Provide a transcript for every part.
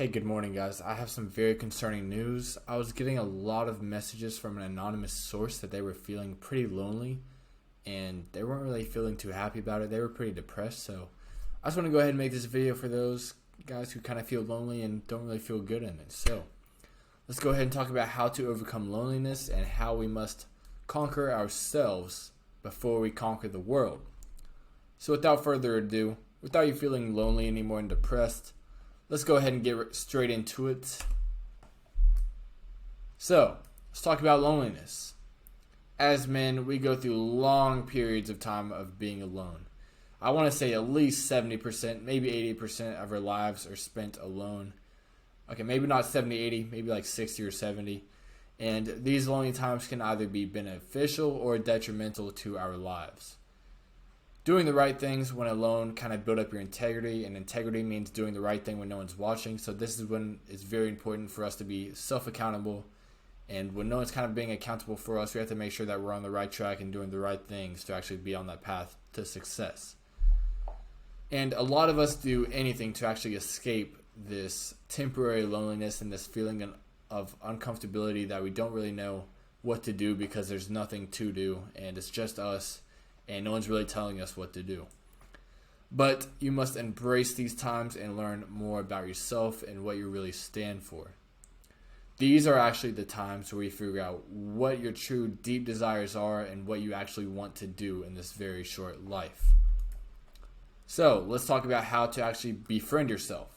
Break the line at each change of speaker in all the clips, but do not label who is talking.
Hey, good morning, guys. I have some very concerning news. I was getting a lot of messages from an anonymous source that they were feeling pretty lonely and they weren't really feeling too happy about it. They were pretty depressed. So I just want to go ahead and make this video for those guys who kind of feel lonely and don't really feel good in it. So let's go ahead and talk about how to overcome loneliness and how we must conquer ourselves before we conquer the world. So without further ado, without you feeling lonely anymore and depressed, let's go ahead and get straight into it. So, let's talk about loneliness. As men, we go through long periods of time of being alone. I want to say at least 70%, maybe 80% of our lives are spent alone. Okay, maybe not 70, 80, maybe like 60 or 70. And these lonely times can either be beneficial or detrimental to our lives. Doing the right things when alone kind of build up your integrity, and integrity means doing the right thing when no one's watching. So this is when it's very important for us to be self-accountable, and when no one's kind of being accountable for us, we have to make sure that we're on the right track and doing the right things to actually be on that path to success. And a lot of us do anything to actually escape this temporary loneliness and this feeling of uncomfortability that we don't really know what to do because there's nothing to do and it's just us. And no one's really telling us what to do. But you must embrace these times and learn more about yourself and what you really stand for. These are actually the times where you figure out what your true deep desires are and what you actually want to do in this very short life. So let's talk about how to actually befriend yourself.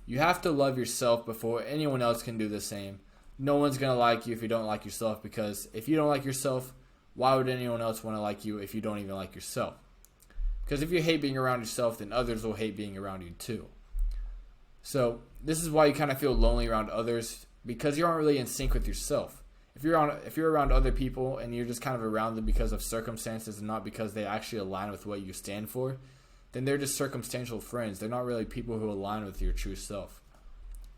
You have to love yourself before anyone else can do the same. No one's going to like you if you don't like yourself, because if you don't like yourself, why would anyone else want to like you if you don't even like yourself? Because if you hate being around yourself, then others will hate being around you too. So this is why you kind of feel lonely around others, because you aren't really in sync with yourself. If you're around other people and you're just kind of around them because of circumstances and not because they actually align with what you stand for, then they're just circumstantial friends. They're not really people who align with your true self.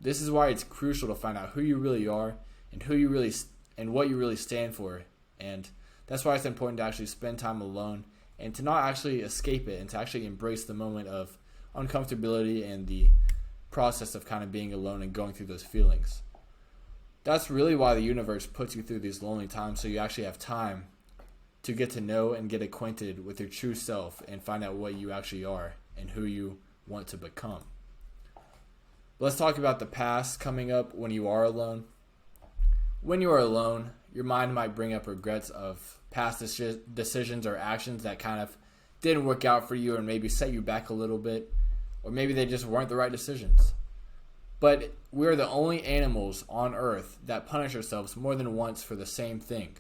This is why it's crucial to find out who you really are and what you really stand for. And that's why it's important to actually spend time alone and to not actually escape it and to actually embrace the moment of uncomfortability and the process of kind of being alone and going through those feelings. That's really why the universe puts you through these lonely times, so you actually have time to get to know and get acquainted with your true self and find out what you actually are and who you want to become. Let's talk about the past coming up when you are alone. When you are alone, your mind might bring up regrets of past decisions or actions that kind of didn't work out for you or maybe set you back a little bit, or maybe they just weren't the right decisions. But we're the only animals on earth that punish ourselves more than once for the same thing.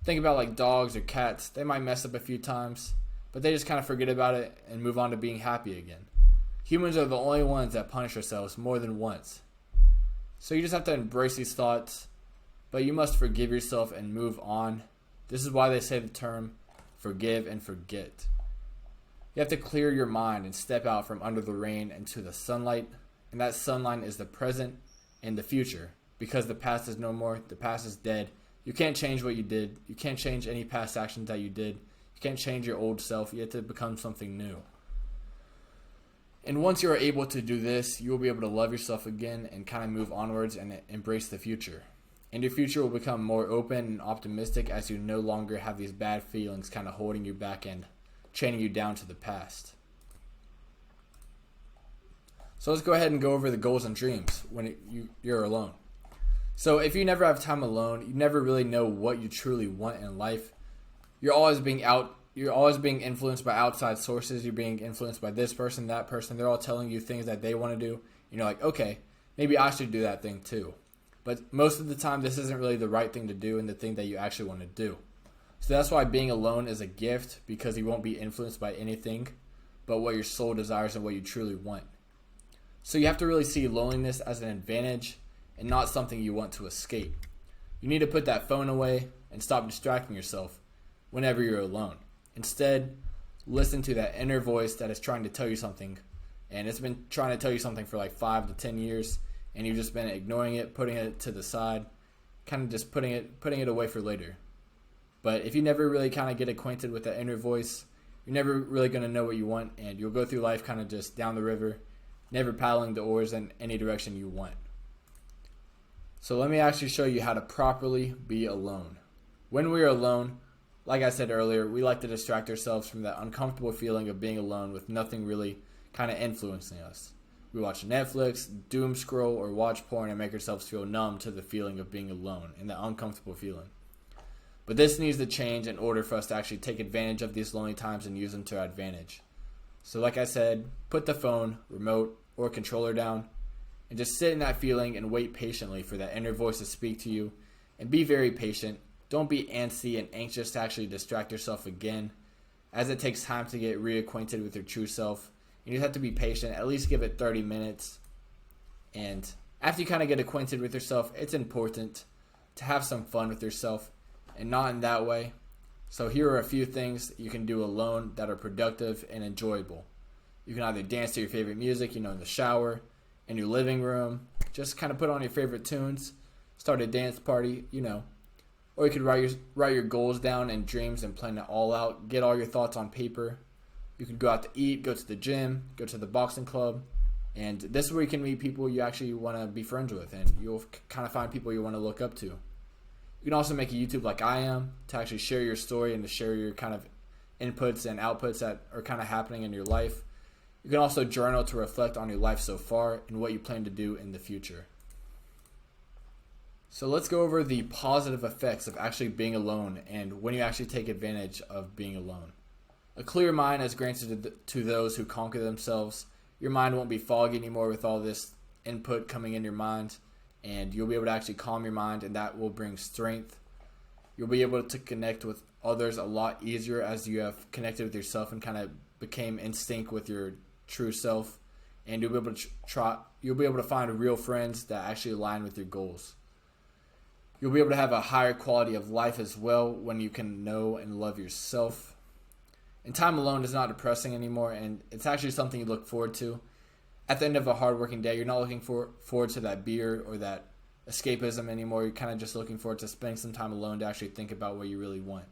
Think about like dogs or cats. They might mess up a few times, but they just kind of forget about it and move on to being happy again. Humans are the only ones that punish ourselves more than once. So you just have to embrace these thoughts, but you must forgive yourself and move on. This is why they say the term forgive and forget. You have to clear your mind and step out from under the rain into the sunlight, and that sunlight is the present and the future, because the past is no more. The past is dead. You can't change what you did. You can't change any past actions that you did. You can't change your old self. You have to become something new. And once you are able to do this, you will be able to love yourself again and kind of move onwards and embrace the future. And your future will become more open and optimistic as you no longer have these bad feelings kind of holding you back and chaining you down to the past. So let's go ahead and go over the goals and dreams when you're alone. So if you never have time alone, you never really know what you truly want in life. You're always being influenced by outside sources. You're being influenced by this person, that person. They're all telling you things that they want to do. You're like, okay, maybe I should do that thing too. But most of the time, this isn't really the right thing to do and the thing that you actually want to do. So that's why being alone is a gift, because you won't be influenced by anything but what your soul desires and what you truly want. So you have to really see loneliness as an advantage and not something you want to escape. You need to put that phone away and stop distracting yourself whenever you're alone. Instead, listen to that inner voice that is trying to tell you something, and it's been trying to tell you something for like 5 to 10 years, and you've just been ignoring it, putting it to the side, kind of just putting it away for later. But if you never really kind of get acquainted with that inner voice, you're never really going to know what you want, and you'll go through life kind of just down the river, never paddling the oars in any direction you want. So let me actually show you how to properly be alone. When we are alone, like I said earlier, we like to distract ourselves from that uncomfortable feeling of being alone with nothing really kind of influencing us. We watch Netflix, doom scroll, or watch porn and make ourselves feel numb to the feeling of being alone and that uncomfortable feeling. But this needs to change in order for us to actually take advantage of these lonely times and use them to our advantage. So like I said, put the phone, remote, or controller down and just sit in that feeling and wait patiently for that inner voice to speak to you. And be very patient. Don't be antsy and anxious to actually distract yourself again, as it takes time to get reacquainted with your true self. And you have to be patient, at least give it 30 minutes. And after you kind of get acquainted with yourself, it's important to have some fun with yourself and not in that way. So here are a few things you can do alone that are productive and enjoyable. You can either dance to your favorite music, in the shower, in your living room, just kind of put on your favorite tunes, start a dance party, Or you could write your goals down and dreams and plan it all out. Get all your thoughts on paper. You could go out to eat, go to the gym, go to the boxing club. And this is where you can meet people you actually want to be friends with. And you'll kind of find people you want to look up to. You can also make a YouTube like I am to actually share your story and to share your kind of inputs and outputs that are kind of happening in your life. You can also journal to reflect on your life so far and what you plan to do in the future. So let's go over the positive effects of actually being alone and when you actually take advantage of being alone. A clear mind is granted to those who conquer themselves. Your mind won't be foggy anymore with all this input coming in your mind, and you'll be able to actually calm your mind, and that will bring strength. You'll be able to connect with others a lot easier as you have connected with yourself and kind of became in sync with your true self, and you'll be able to find real friends that actually align with your goals. You'll be able to have a higher quality of life as well when you can know and love yourself. And time alone is not depressing anymore, and it's actually something you look forward to. At the end of a hard-working day, you're not looking forward to that beer or that escapism anymore. You're kind of just looking forward to spending some time alone to actually think about what you really want.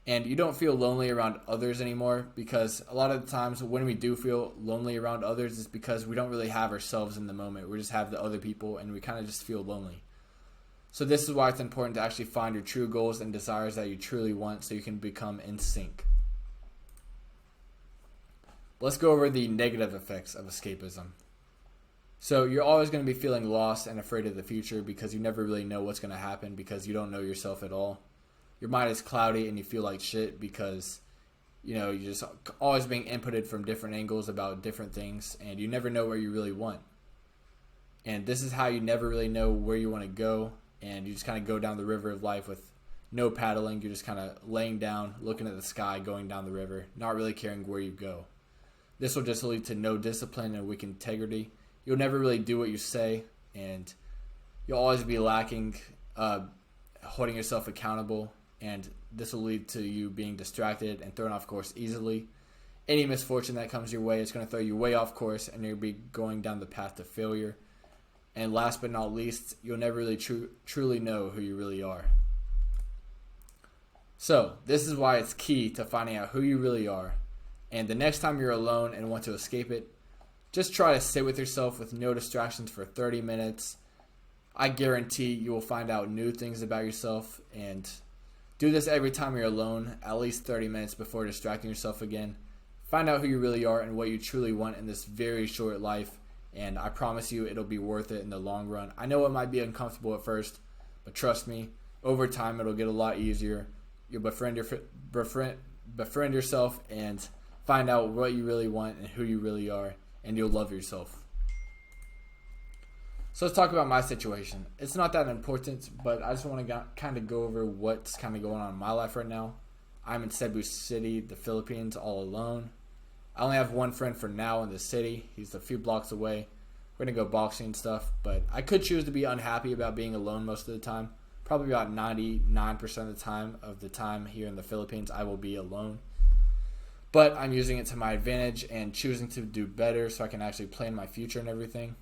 And you don't feel lonely around others anymore, because a lot of the times when we do feel lonely around others, it's because we don't really have ourselves in the moment. We just have the other people, and we kind of just feel lonely. So this is why it's important to actually find your true goals and desires that you truly want so you can become in sync. Let's go over the negative effects of escapism. So you're always going to be feeling lost and afraid of the future because you never really know what's going to happen because you don't know yourself at all. Your mind is cloudy and you feel like shit because you're just always being inputted from different angles about different things, and you never know where you really want. And this is how you never really know where you want to go, and you just kind of go down the river of life with no paddling. You're just kind of laying down, looking at the sky, going down the river, not really caring where you go. This will just lead to no discipline and weak integrity. You'll never really do what you say, and you'll always be lacking holding yourself accountable, and this will lead to you being distracted and thrown off course easily. Any misfortune that comes your way is going to throw you way off course, and you'll be going down the path to failure. And last but not least, you'll never really truly know who you really are. So this is why it's key to finding out who you really are. And the next time you're alone and want to escape it, just try to sit with yourself with no distractions for 30 minutes. I guarantee you will find out new things about yourself, and do this every time you're alone, at least 30 minutes before distracting yourself again. Find out who you really are and what you truly want in this very short life, and I promise you it'll be worth it in the long run. I know it might be uncomfortable at first, but trust me, over time it'll get a lot easier. You'll befriend yourself and find out what you really want and who you really are, and you'll love yourself. So let's talk about my situation. It's not that important, but I just want to kind of go over what's kind of going on in my life right now. I'm in Cebu City, the Philippines, all alone. I only have one friend for now in the city. He's a few blocks away. We're going to go boxing and stuff, but I could choose to be unhappy about being alone most of the time. Probably about 99% of the time here in the Philippines, I will be alone. But I'm using it to my advantage and choosing to do better so I can actually plan my future and everything.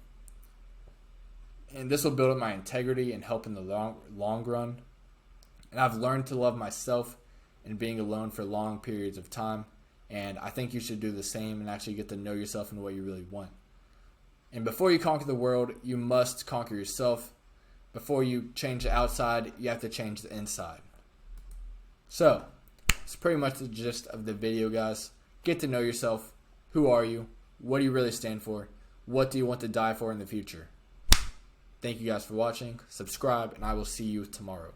And this will build up my integrity and help in the long run. And I've learned to love myself and being alone for long periods of time. And I think you should do the same and actually get to know yourself and what you really want. And before you conquer the world, you must conquer yourself. Before you change the outside, you have to change the inside. So, it's pretty much the gist of the video, guys. Get to know yourself. Who are you? What do you really stand for? What do you want to die for in the future? Thank you guys for watching. Subscribe, and I will see you tomorrow.